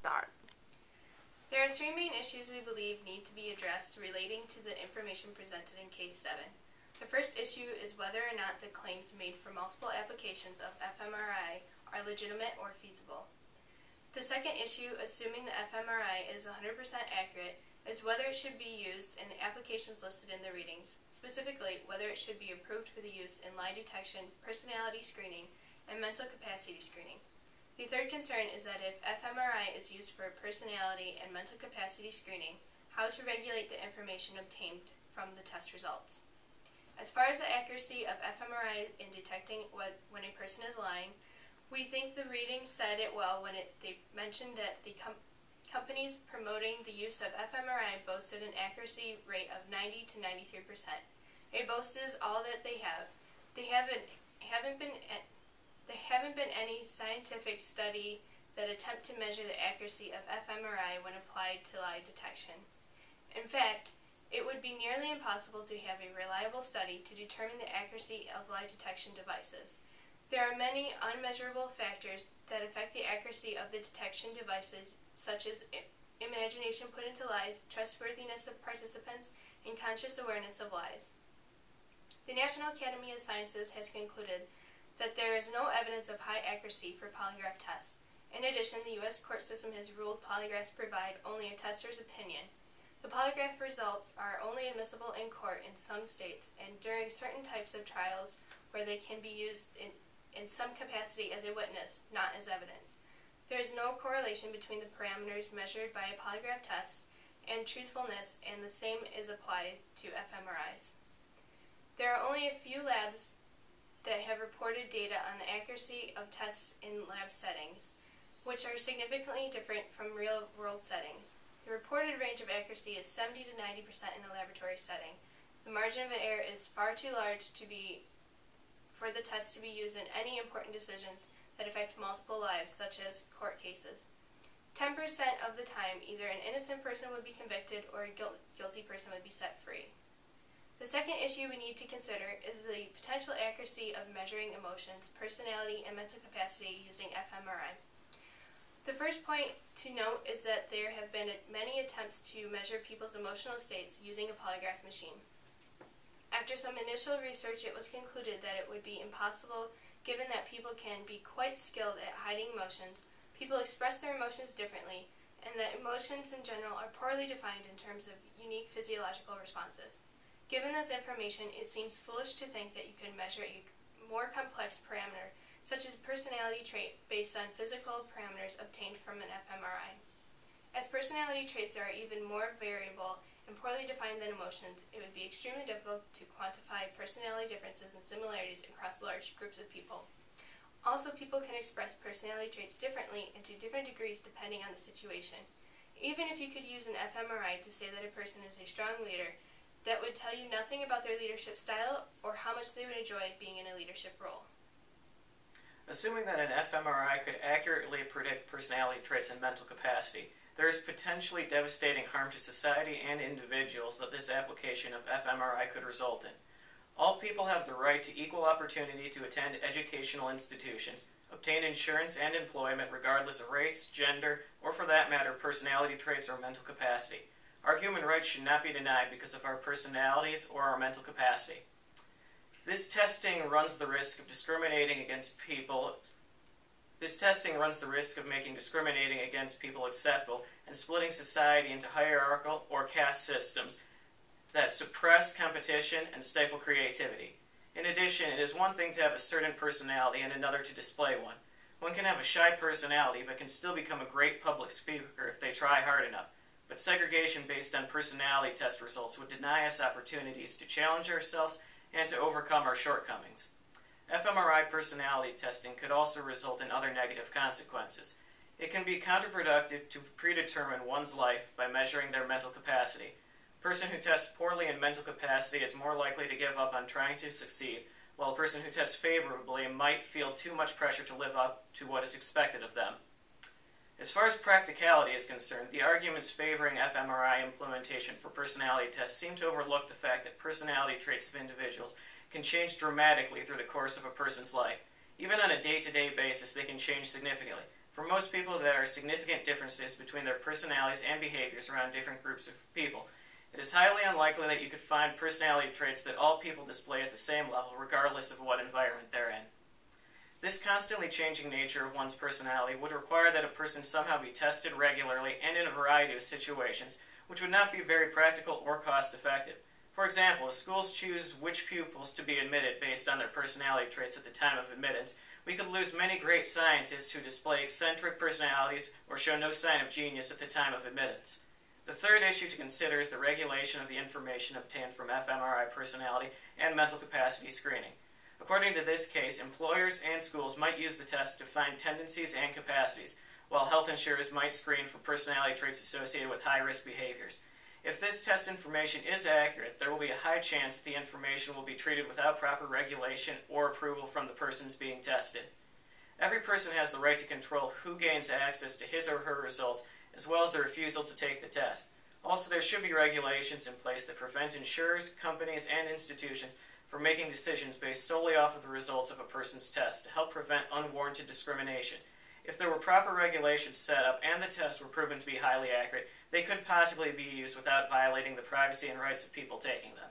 start. There are three main issues we believe need to be addressed relating to the information presented in Case 7. The first issue is whether or not the claims made for multiple applications of fMRI are legitimate or feasible. The second issue, assuming the fMRI is 100% accurate, is whether it should be used in the applications listed in the readings, specifically whether it should be approved for the use in lie detection, personality screening, and mental capacity screening. The third concern is that if fMRI is used for personality and mental capacity screening, how to regulate the information obtained from the test results. As far as the accuracy of fMRI in detecting when a person is lying, we think the reading said it well when they mentioned that the companies promoting the use of fMRI boasted an accuracy rate of 90 to 93%. It boasts all that they have. There haven't been any scientific study that attempt to measure the accuracy of fMRI when applied to lie detection. In fact, it would be nearly impossible to have a reliable study to determine the accuracy of lie detection devices. There are many unmeasurable factors that affect the accuracy of the detection devices, such as imagination put into lies, trustworthiness of participants, and conscious awareness of lies. The National Academy of Sciences has concluded that there is no evidence of high accuracy for polygraph tests. In addition, the U.S. court system has ruled polygraphs provide only a tester's opinion. The polygraph results are only admissible in court in some states and during certain types of trials where they can be used in some capacity as a witness, not as evidence. There is no correlation between the parameters measured by a polygraph test and truthfulness, and the same is applied to fMRIs. There are only a few labs that have reported data on the accuracy of tests in lab settings, which are significantly different from real-world settings. The reported range of accuracy is 70 to 90% in a laboratory setting. The margin of error is far too large for the test to be used in any important decisions that affect multiple lives, such as court cases. 10% of the time, either an innocent person would be convicted or a guilty person would be set free. The second issue we need to consider is the potential accuracy of measuring emotions, personality, and mental capacity using fMRI. The first point to note is that there have been many attempts to measure people's emotional states using a polygraph machine. After some initial research, it was concluded that it would be impossible, given that people can be quite skilled at hiding emotions, people express their emotions differently, and that emotions in general are poorly defined in terms of unique physiological responses. Given this information, it seems foolish to think that you could measure a more complex parameter, such as personality trait, based on physical parameters obtained from an fMRI. As personality traits are even more variable and poorly defined than emotions, it would be extremely difficult to quantify personality differences and similarities across large groups of people. Also, people can express personality traits differently and to different degrees depending on the situation. Even if you could use an fMRI to say that a person is a strong leader, that would tell you nothing about their leadership style or how much they would enjoy being in a leadership role. Assuming that an fMRI could accurately predict personality traits and mental capacity, there is potentially devastating harm to society and individuals that this application of fMRI could result in. All people have the right to equal opportunity to attend educational institutions, obtain insurance and employment regardless of race, gender, or for that matter, personality traits or mental capacity. Our human rights should not be denied because of our personalities or our mental capacity. This testing runs the risk of discriminating against people. This testing runs the risk of making discriminating against people acceptable and splitting society into hierarchical or caste systems that suppress competition and stifle creativity. In addition, it is one thing to have a certain personality and another to display one. One can have a shy personality but can still become a great public speaker if they try hard enough. But segregation based on personality test results would deny us opportunities to challenge ourselves and to overcome our shortcomings. fMRI personality testing could also result in other negative consequences. It can be counterproductive to predetermine one's life by measuring their mental capacity. A person who tests poorly in mental capacity is more likely to give up on trying to succeed, while a person who tests favorably might feel too much pressure to live up to what is expected of them. As far as practicality is concerned, the arguments favoring fMRI implementation for personality tests seem to overlook the fact that personality traits of individuals can change dramatically through the course of a person's life. Even on a day-to-day basis, they can change significantly. For most people, there are significant differences between their personalities and behaviors around different groups of people. It is highly unlikely that you could find personality traits that all people display at the same level, regardless of what environment they're in. This constantly changing nature of one's personality would require that a person somehow be tested regularly and in a variety of situations, which would not be very practical or cost-effective. For example, if schools choose which pupils to be admitted based on their personality traits at the time of admittance, we could lose many great scientists who display eccentric personalities or show no sign of genius at the time of admittance. The third issue to consider is the regulation of the information obtained from fMRI personality and mental capacity screening. According to this case, employers and schools might use the test to find tendencies and capacities, while health insurers might screen for personality traits associated with high-risk behaviors. If this test information is accurate, there will be a high chance that the information will be treated without proper regulation or approval from the persons being tested. Every person has the right to control who gains access to his or her results, as well as the refusal to take the test. Also, there should be regulations in place that prevent insurers, companies, and institutions from making decisions based solely off of the results of a person's test to help prevent unwarranted discrimination. If there were proper regulations set up and the tests were proven to be highly accurate, they could possibly be used without violating the privacy and rights of people taking them.